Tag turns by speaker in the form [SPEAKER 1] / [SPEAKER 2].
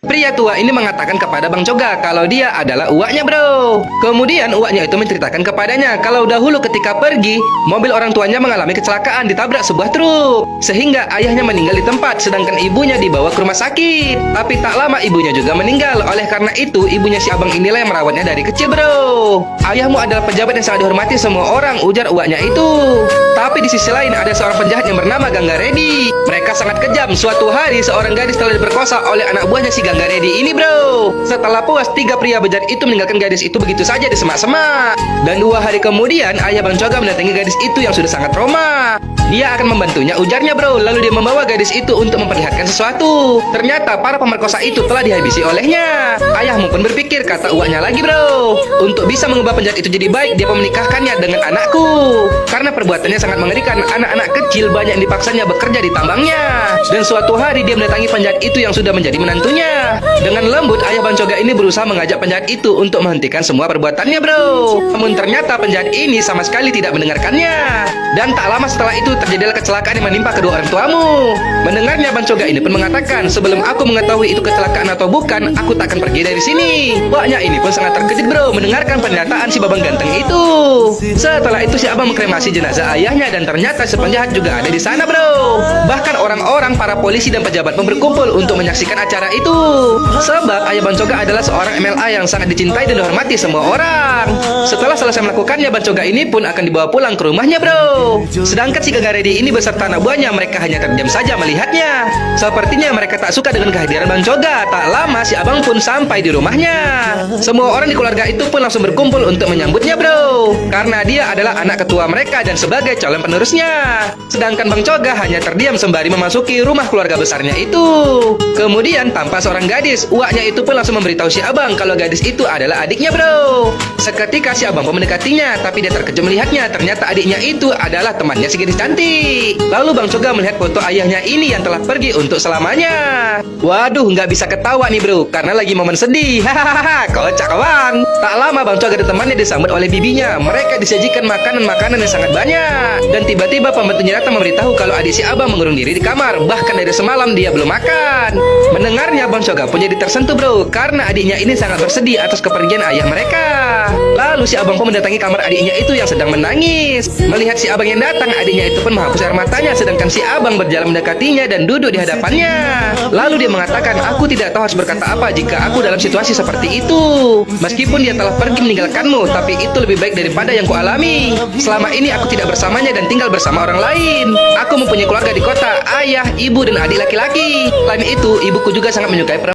[SPEAKER 1] Pria tua ini mengatakan kepada Bang Coga kalau dia adalah uaknya, bro. Kemudian uaknya itu menceritakan kepadanya kalau dahulu ketika pergi, mobil orang tuanya mengalami kecelakaan ditabrak sebuah truk, sehingga ayahnya meninggal di tempat, sedangkan ibunya dibawa ke rumah sakit. Tapi tak lama ibunya juga meninggal. Oleh karena itu, ibunya si abang inilah yang merawatnya dari kecil, bro. Ayahmu adalah pejabat yang sangat dihormati semua orang, ujar uaknya itu. Tapi di sisi lain ada seorang penjahat yang bernama Ganggaredi. Mereka sangat kejam. Suatu hari seorang gadis telah diperkosa oleh anak buahnya si Ganggaredi ini, bro. Setelah puas, 3 pria bejat itu meninggalkan gadis itu begitu saja di semak-semak. Dan 2 hari kemudian, ayah Bang Coga mendatangi gadis itu yang sudah sangat trauma. Dia akan membantunya, ujarnya, bro. Lalu dia membawa gadis itu untuk memperlihatkan sesuatu. Ternyata para pemerkosa itu telah dihabisi olehnya. Ayahmu pun berpikir, kata uaknya lagi, bro. Untuk bisa mengubah penjahat itu jadi baik, dia menikahkannya dengan anakku. Karena perbuatannya sangat mengerikan, anak-anak kecil banyak yang dipaksanya bekerja di tambangnya. Dan suatu hari dia mendatangi penjahat itu yang sudah menjadi menantunya. Dengan lembut, ayah Bang Coga ini berusaha mengajak penjahat itu untuk menghentikan semua perbuatannya, bro. Namun ternyata penjahat ini sama sekali tidak mendengarkannya. Dan tak lama setelah itu terjadilah kecelakaan yang menimpa kedua orang tuamu. Mendengarnya, Bang Coga ini pun mengatakan, sebelum aku mengetahui itu kecelakaan atau bukan, aku tak akan pergi dari sini. Waknya ini pun sangat terkejut, bro, mendengarkan pernyataan si babang ganteng itu. Setelah itu si abang mengkremasi jenazah ayahnya dan ternyata si penjahat juga ada di sana, bro. Bahkan orang-orang, para polisi dan pejabat pun berkumpul untuk menyaksikan acara itu. Sebab ayah Bang Coga adalah seorang MLA yang sangat dicintai dan dihormati semua orang. Setelah selesai melakukannya, Bang Coga ini pun akan dibawa pulang ke rumahnya, bro. Sedangkan si Ganggaredi ini beserta anak buahnya, mereka hanya terdiam saja melihatnya. Sepertinya mereka tak suka dengan kehadiran Bang Coga. Tak lama si abang pun sampai di rumahnya. Semua orang di keluarga itu pun langsung berkumpul untuk menyambutnya, bro. Karena dia adalah anak ketua mereka dan sebagai calon penerusnya. Sedangkan Bang Coga hanya terdiam sembari memasuki rumah keluarga besarnya itu. Kemudian tampak seorang gadis. Uaknya itu pun langsung memberitahu si abang kalau gadis itu adalah adiknya, bro. Seketika si abang pun mendekatinya, tapi dia terkejut melihatnya. Ternyata adiknya itu adalah temannya si gadis cantik. Lalu Bang Coga melihat foto ayahnya ini yang telah pergi untuk selamanya. Waduh, nggak bisa ketawa nih, bro, karena lagi momen sedih. Hahaha, kocak kawan. Tak lama Bang Coga dan temannya disambut oleh bibinya. Mereka disajikan makanan-makanan yang sangat banyak. Dan tiba-tiba pembantunya datang memberitahu kalau adik si abang mengurung diri di kamar. Bahkan dari semalam dia belum makan. Mendengarnya, Bang Coga pun jadi tersentuh, bro, karena adiknya ini sangat bersedih atas kepergian ayah mereka. Lalu si abang pun mendatangi kamar adiknya itu yang sedang menangis. Melihat si abang yang datang, adiknya itu pun menghapus air matanya, sedangkan si abang berjalan mendekatinya dan duduk di hadapannya. Lalu dia mengatakan, aku tidak tahu harus berkata apa jika aku dalam situasi seperti itu. Meskipun dia telah pergi meninggalkanmu, tapi itu lebih baik daripada yang kualami. Selama ini aku tidak bersamanya dan tinggal bersama orang lain. Aku mempunyai keluarga di kota, ayah, ibu, dan adik laki-laki. Selain itu, ibuku juga sangat menyukai perempuan.